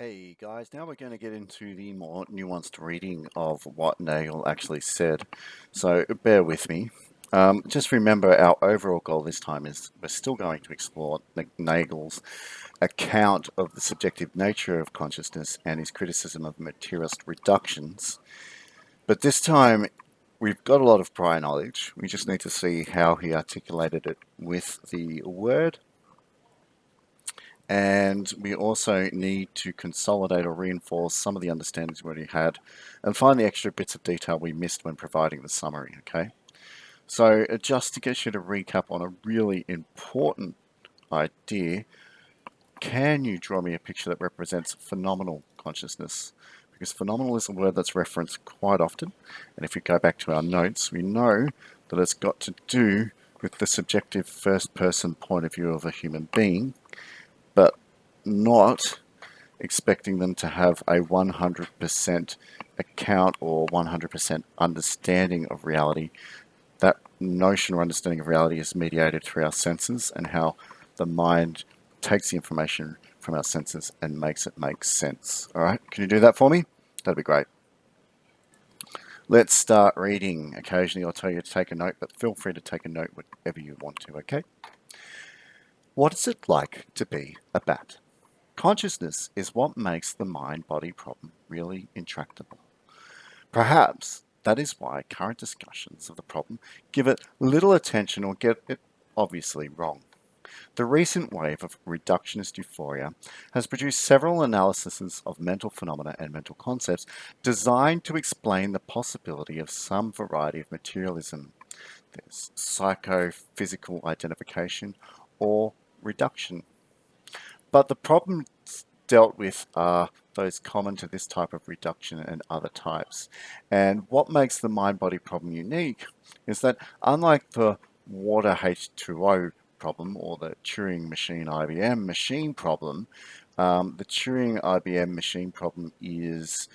Hey guys, now we're going to get into the more nuanced reading of what Nagel actually said. So bear with me. Just remember our overall goal this time is we're still going to explore Nagel's account of the subjective nature of consciousness and his criticism of materialist reductions. But this time we've got a lot of prior knowledge. We just need to see how he articulated it with the word. And we also need to consolidate or reinforce some of the understandings we already had and find the extra bits of detail we missed when providing the summary, okay? So just to get you to recap on a really important idea, can you draw me a picture that represents phenomenal consciousness? Because phenomenal is a word that's referenced quite often. And if we go back to our notes, we know that it's got to do with the subjective first person point of view of a human being, but not expecting them to have a 100% account or 100% understanding of reality. That notion or understanding of reality is mediated through our senses and how the mind takes the information from our senses and makes it make sense. All right, can you do that for me? That'd be great. Let's start reading. Occasionally I'll tell you to take a note, but feel free to take a note whatever you want to, okay? What is it like to be a bat? Consciousness is what makes the mind-body problem really intractable. Perhaps that is why current discussions of the problem give it little attention or get it obviously wrong. The recent wave of reductionist euphoria has produced several analyses of mental phenomena and mental concepts designed to explain the possibility of some variety of materialism. There's psychophysical identification or reduction. But the problems dealt with are those common to this type of reduction and other types. And what makes the mind-body problem unique is that unlike the water H2O problem or the Turing machine IBM machine problem, the Turing IBM machine problem is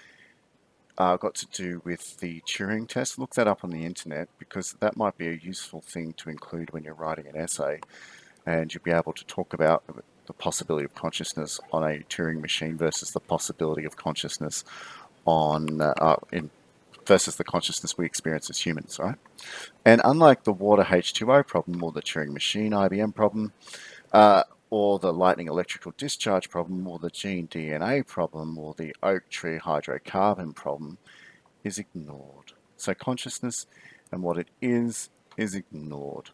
got to do with the Turing test. Look that up on the internet because that might be a useful thing to include when you're writing an essay, and you'll be able to talk about the possibility of consciousness on a Turing machine versus the possibility of consciousness on versus the consciousness we experience as humans, right? And unlike the water H2O problem or the Turing machine IBM problem, or the lightning electrical discharge problem, or the gene DNA problem, or the oak tree hydrocarbon problem, is ignored. So consciousness and what it is ignored.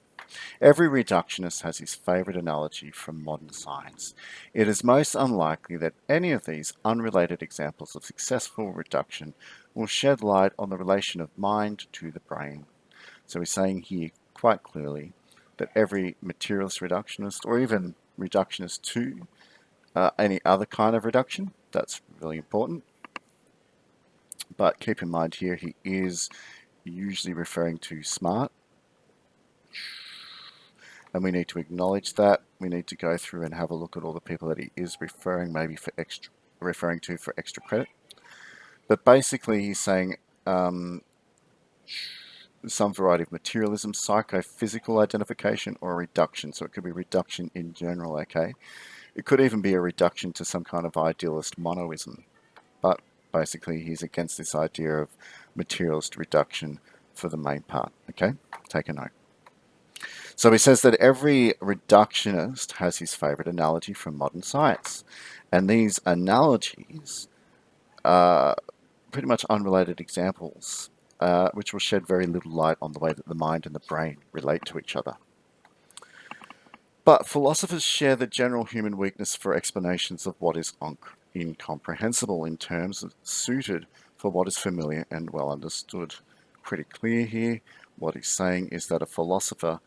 Every reductionist has his favourite analogy from modern science. It is most unlikely that any of these unrelated examples of successful reduction will shed light on the relation of mind to the brain. So he's saying here quite clearly that every materialist reductionist, or even reductionist to any other kind of reduction, that's really important. But keep in mind here, he is usually referring to smart, and we need to acknowledge that. We need to go through and have a look at all the people that he is referring to for extra credit. But basically he's saying some variety of materialism, psychophysical identification, or reduction. So it could be reduction in general, okay? It could even be a reduction to some kind of idealist monoism. But basically he's against this idea of materialist reduction for the main part, okay? Take a note. So he says that every reductionist has his favorite analogy from modern science. And these analogies are pretty much unrelated examples, which will shed very little light on the way that the mind and the brain relate to each other. But philosophers share the general human weakness for explanations of what is incomprehensible in terms suited for what is familiar and well understood. Pretty clear here. What he's saying is that a philosopher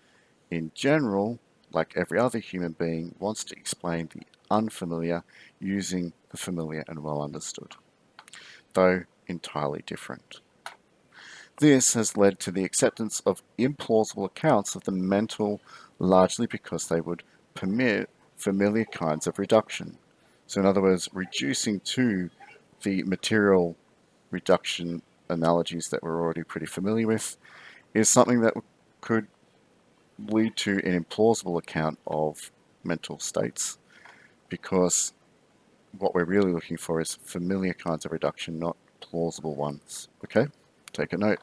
in general, like every other human being, wants to explain the unfamiliar using the familiar and well understood, though entirely different. This has led to the acceptance of implausible accounts of the mental, largely because they would permit familiar kinds of reduction. So in other words, reducing to the material reduction analogies that we're already pretty familiar with is something that could lead to an implausible account of mental states, because what we're really looking for is familiar kinds of reduction, not plausible ones. Okay? Take a note.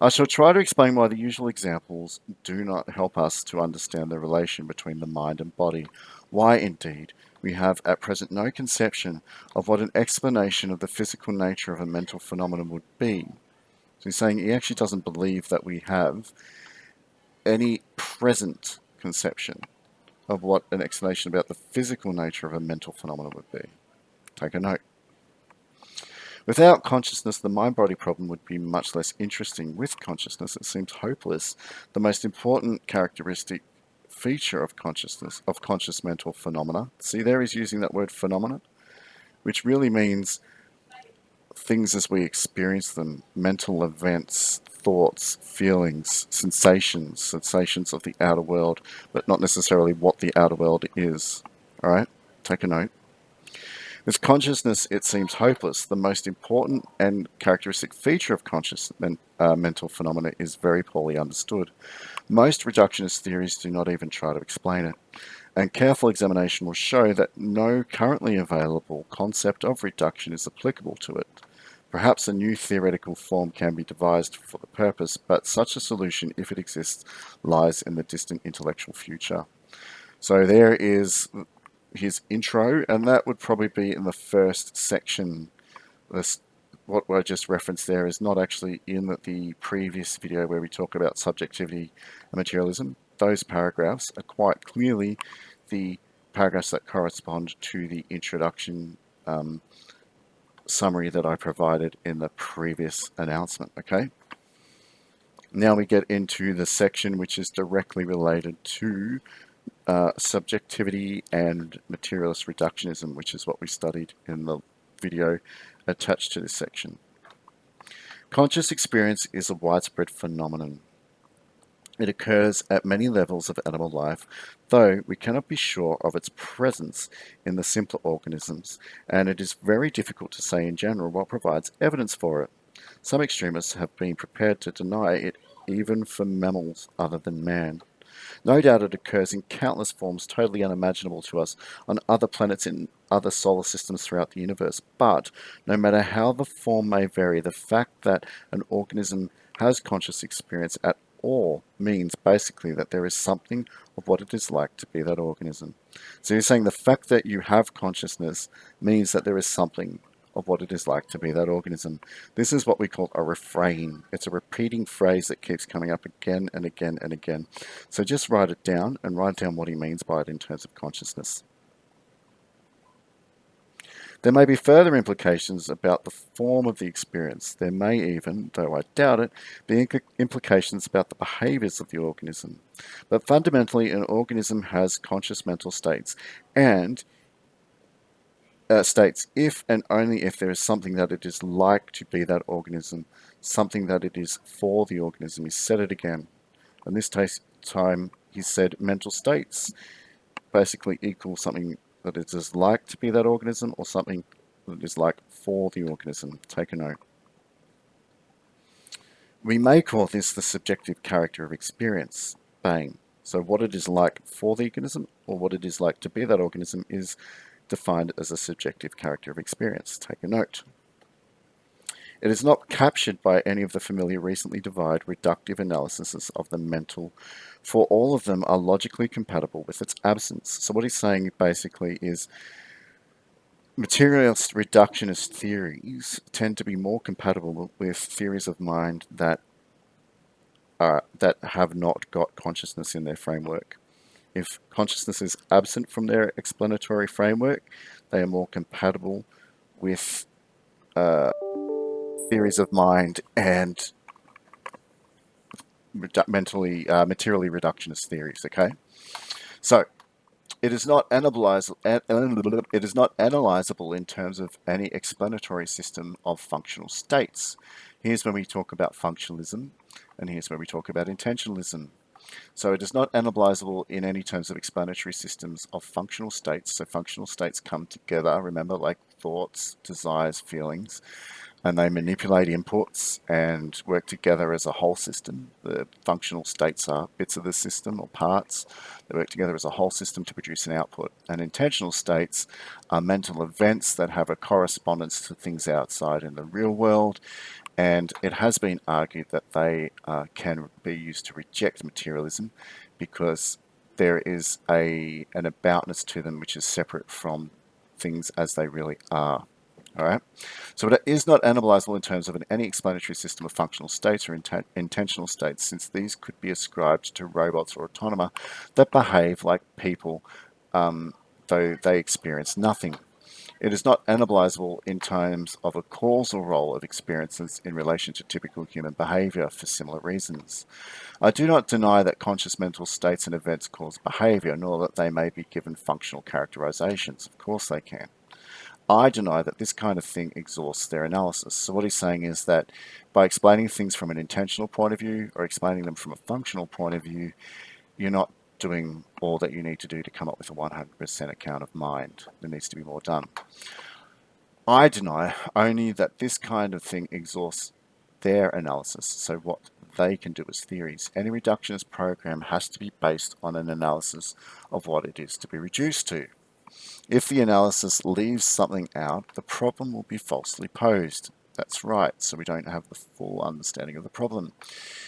I shall try to explain why the usual examples do not help us to understand the relation between the mind and body. Why, indeed, we have at present no conception of what an explanation of the physical nature of a mental phenomenon would be. So he's saying he actually doesn't believe that we have any present conception of what an explanation about the physical nature of a mental phenomenon would be. Take a note. Without consciousness, the mind-body problem would be much less interesting. With consciousness, it seems hopeless. The most important characteristic feature of consciousness, of conscious mental phenomena, see there he's using that word phenomena, which really means things as we experience them, mental events, thoughts, feelings, sensations of the outer world, but not necessarily what the outer world is. All right, take a note. With consciousness, it seems hopeless. The most important and characteristic feature of conscious mental phenomena is very poorly understood. Most reductionist theories do not even try to explain it, and careful examination will show that no currently available concept of reduction is applicable to it. Perhaps a new theoretical form can be devised for the purpose, but such a solution, if it exists, lies in the distant intellectual future. So there is his intro, and that would probably be in the first section. This, what I just referenced there is not actually in the previous video where we talk about subjectivity and materialism. Those paragraphs are quite clearly the paragraphs that correspond to the introduction summary that I provided in the previous announcement. Okay. Now we get into the section which is directly related to subjectivity and materialist reductionism, which is what we studied in the video attached to this section. Conscious experience is a widespread phenomenon. It occurs at many levels of animal life, though we cannot be sure of its presence in the simpler organisms, and it is very difficult to say in general what provides evidence for it. Some extremists have been prepared to deny it even for mammals other than man. No doubt it occurs in countless forms totally unimaginable to us on other planets in other solar systems throughout the universe. But no matter how the form may vary, the fact that an organism has conscious experience at all means basically that there is something of what it is like to be that organism. So you're saying the fact that you have consciousness means that there is something of what it is like to be that organism. This is what we call a refrain. It's a repeating phrase that keeps coming up again and again and again. So just write it down and write down what he means by it in terms of consciousness. There may be further implications about the form of the experience. There may even, though I doubt it, be implications about the behaviors of the organism. But fundamentally, an organism has conscious mental states, and states if and only if there is something that it is like to be that organism, something that it is for the organism. He said it again. And this time he said mental states basically equal something that it is like to be that organism or something that is like for the organism. Take a note. We may call this the subjective character of experience. Bang. So what it is like for the organism or what it is like to be that organism is defined as a subjective character of experience. Take a note. It is not captured by any of the familiar recently devised reductive analyses of the mental, for all of them are logically compatible with its absence. So what he's saying basically is materialist reductionist theories tend to be more compatible with theories of mind that have not got consciousness in their framework. If consciousness is absent from their explanatory framework, they are more compatible with theories of mind and materially reductionist theories. Okay, so it is not analyzable. It is not analyzable in terms of any explanatory system of functional states. Here's when we talk about functionalism, and here's where we talk about intentionalism. So it is not analyzable in any terms of explanatory systems of functional states. So functional states come together, remember, like thoughts, desires, feelings. and they manipulate inputs and work together as a whole system. The functional states are bits of the system or parts. They work together as a whole system to produce an output. And intentional states are mental events that have a correspondence to things outside in the real world. And it has been argued that they can be used to reject materialism because there is an aboutness to them which is separate from things as they really are. All right. So it is not analyzable in terms of any explanatory system of functional states or intentional states, since these could be ascribed to robots or automata that behave like people, though they experience nothing. It is not analyzable in terms of a causal role of experiences in relation to typical human behavior for similar reasons. I do not deny that conscious mental states and events cause behavior, nor that they may be given functional characterizations. Of course they can. I deny that this kind of thing exhausts their analysis. So what he's saying is that by explaining things from an intentional point of view or explaining them from a functional point of view, you're not doing all that you need to do to come up with a 100% account of mind. There needs to be more done. I deny only that this kind of thing exhausts their analysis. So what they can do as theories. Any reductionist program has to be based on an analysis of what it is to be reduced to. If the analysis leaves something out, the problem will be falsely posed. That's right, so we don't have the full understanding of the problem.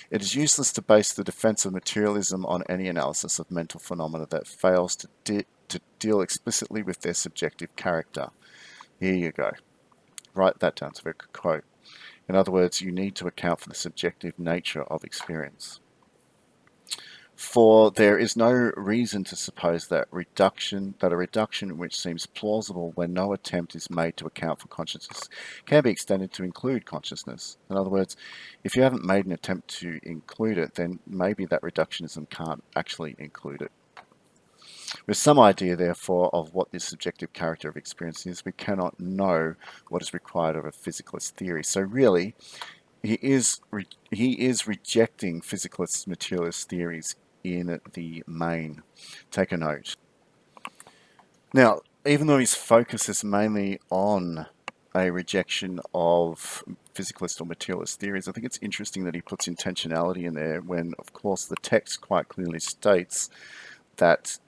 It is useless to base the defense of materialism on any analysis of mental phenomena that fails to deal explicitly with their subjective character. Here you go. Write that down. It's a very good quote. In other words, you need to account for the subjective nature of experience. For there is no reason to suppose that a reduction which seems plausible when no attempt is made to account for consciousness can be extended to include consciousness. In other words, if you haven't made an attempt to include it, then maybe that reductionism can't actually include it. With some idea, therefore, of what this subjective character of experience is, we cannot know what is required of a physicalist theory. So really, he is rejecting physicalist materialist theories in the main. Take a note. Now, even though his focus is mainly on a rejection of physicalist or materialist theories, I think it's interesting that he puts intentionality in there when, of course, the text quite clearly states that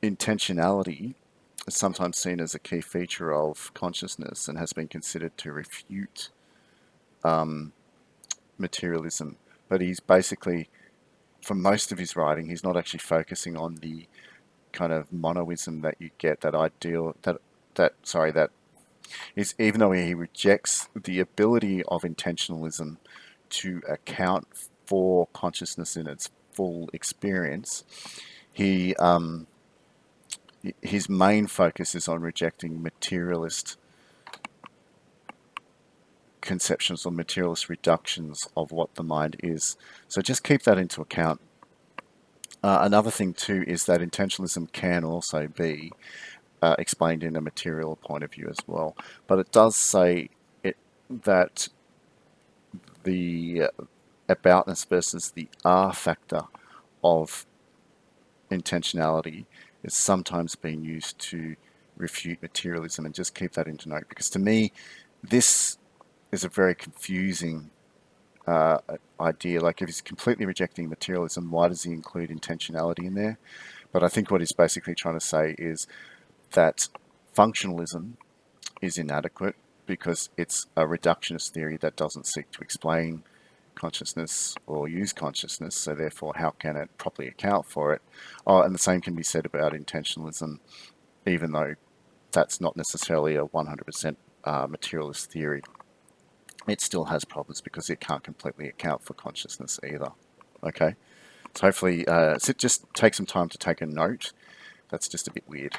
intentionality is sometimes seen as a key feature of consciousness and has been considered to refute materialism. But he's basically, for most of his writing, he's not actually focusing on the kind of monoism that you get, that ideal, that is, even though he rejects the ability of intentionalism to account for consciousness in its full experience, he his main focus is on rejecting materialist conceptions or materialist reductions of what the mind is. So just keep that into account. Another thing too is that intentionalism can also be explained in a material point of view as well. But it does say that the aboutness versus the R factor of intentionality is sometimes being used to refute materialism, and just keep that into note, because to me this is a very confusing idea. Like, if he's completely rejecting materialism, why does he include intentionality in there? But I think what he's basically trying to say is that functionalism is inadequate because it's a reductionist theory that doesn't seek to explain consciousness or use consciousness, so therefore how can it properly account for it? Oh, and the same can be said about intentionalism, even though that's not necessarily a 100% materialist theory. It still has problems because it can't completely account for consciousness either. Okay, so hopefully so just take some time to take a note. That's just a bit weird.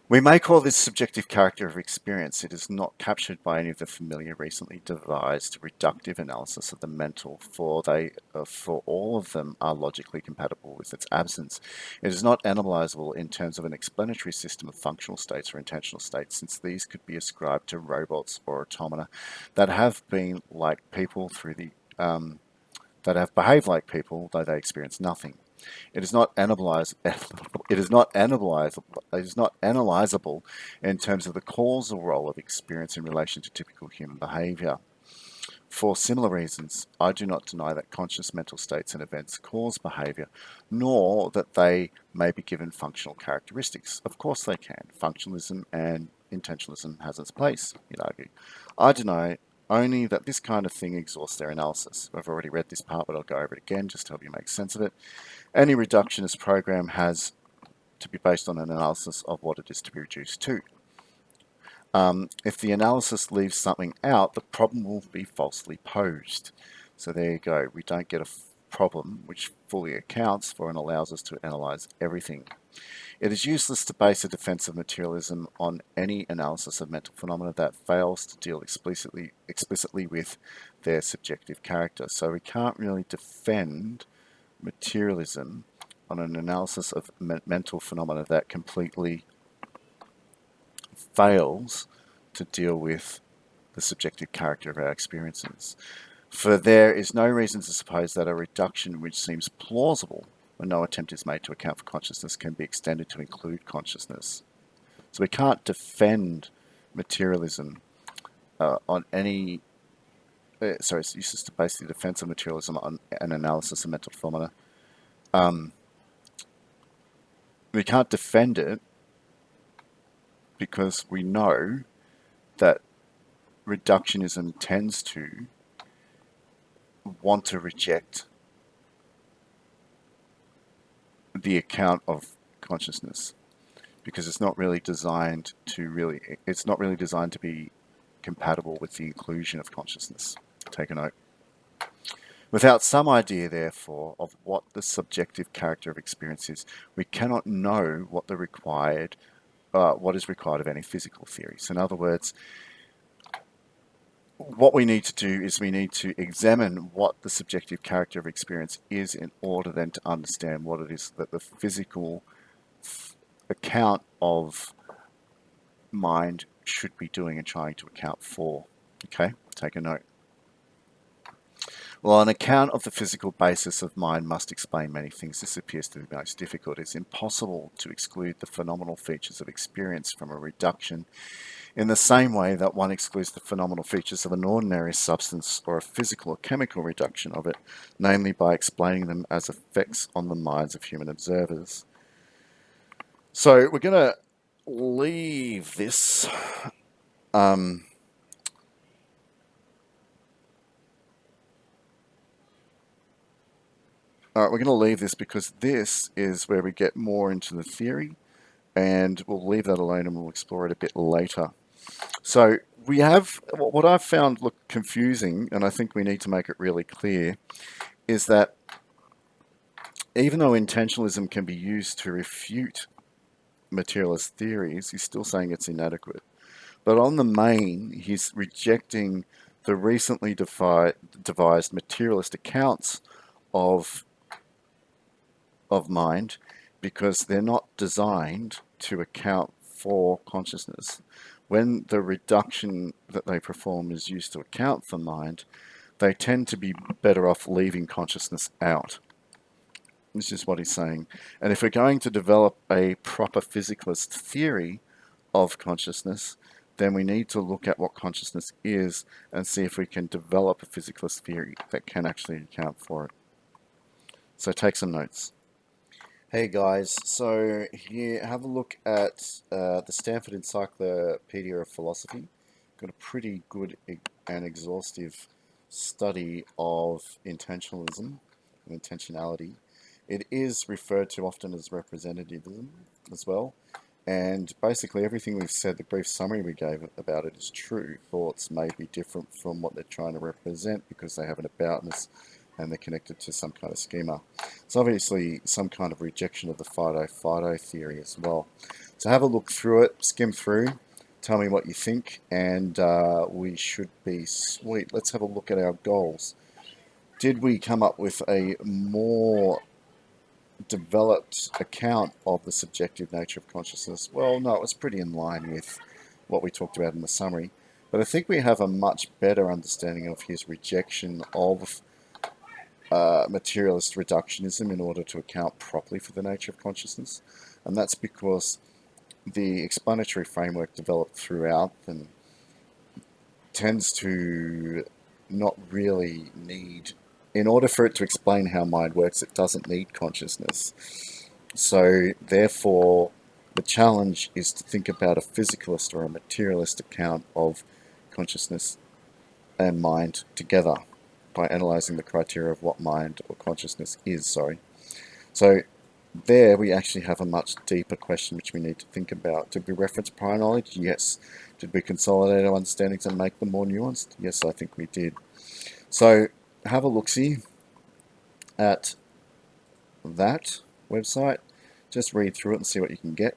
We may call this subjective character of experience. It is not captured by any of the familiar recently devised reductive analysis of the mental, for all of them are logically compatible with its absence. It is not analyzable in terms of an explanatory system of functional states or intentional states, since these could be ascribed to robots or automata that have been like people that have behaved like people, though they experience nothing. It is not analyzable. It is not analyzable. It is not analyzable in terms of the causal role of experience in relation to typical human behavior. For similar reasons, I do not deny that conscious mental states and events cause behavior, nor that they may be given functional characteristics. Of course they can. Functionalism and intentionalism has its place, you'd argue. I deny only that this kind of thing exhausts their analysis. I've already read this part, but I'll go over it again just to help you make sense of it. Any reductionist program has to be based on an analysis of what it is to be reduced to. If the analysis leaves something out, the problem will be falsely posed. So there you go. We don't get a problem which fully accounts for and allows us to analyze everything. It is useless to base a defense of materialism on any analysis of mental phenomena that fails to deal explicitly with their subjective character. So we can't really defend materialism on an analysis of mental phenomena that completely fails to deal with the subjective character of our experiences. For there is no reason to suppose that a reduction which seems plausible when no attempt is made to account for consciousness can be extended to include consciousness. So we can't defend materialism on any... sorry, it's useless to base the defense of materialism on an analysis of mental phenomena. We can't defend it because we know that reductionism tends to want to reject the account of consciousness because it's not really designed to be compatible with the inclusion of consciousness. Take a note. Without some idea, therefore, of what the subjective character of experience is, we cannot know what is required of any physical theory. So in other words, what we need to do is we need to examine what the subjective character of experience is in order then to understand what it is that the physical account of mind should be doing and trying to account for. Okay, take a note. Well, an account of the physical basis of mind must explain many things. This appears to be most difficult. It's impossible to exclude the phenomenal features of experience from a reduction in the same way that one excludes the phenomenal features of an ordinary substance or a physical or chemical reduction of it, namely by explaining them as effects on the minds of human observers. So we're going to leave this we're going to leave this because this is where we get more into the theory, and we'll leave that alone and we'll explore it a bit later. So we have, what I've found confusing, and I think we need to make it really clear, is that even though intentionalism can be used to refute materialist theories, he's still saying it's inadequate. But on the main, he's rejecting the recently devised materialist accounts of mind because they're not designed to account for consciousness. When the reduction that they perform is used to account for mind, they tend to be better off leaving consciousness out. This is what he's saying. And if we're going to develop a proper physicalist theory of consciousness, then we need to look at what consciousness is and see if we can develop a physicalist theory that can actually account for it. So take some notes. Hey guys, so here, have a look at the Stanford Encyclopedia of Philosophy. Got a pretty good and exhaustive study of intentionalism and intentionality. It is referred to often as representativism as well. And basically everything we've said, the brief summary we gave about it is true. Thoughts may be different from what they're trying to represent because they have an aboutness and they're connected to some kind of schema. It's obviously some kind of rejection of the Fido theory as well. So have a look through it, skim through, tell me what you think, and we should be sweet. Let's have a look at our goals. Did we come up with a more developed account of the subjective nature of consciousness? Well, no, it was pretty in line with what we talked about in the summary. But I think we have a much better understanding of his rejection of materialist reductionism in order to account properly for the nature of consciousness. And that's because the explanatory framework developed throughout them tends to not really need, in order for it to explain how mind works, it doesn't need consciousness. So therefore, the challenge is to think about a physicalist or a materialist account of consciousness and mind together by analyzing the criteria of what mind or consciousness is. So there we actually have a much deeper question which we need to think about. Did we reference prior knowledge? Yes. Did we consolidate our understandings and make them more nuanced? Yes, I think we did. So have a look-see at that website. Just read through it and see what you can get.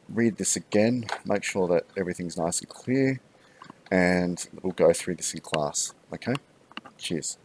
Read this again. Make sure that everything's nice and clear. And we'll go through this in class. Okay? Cheers.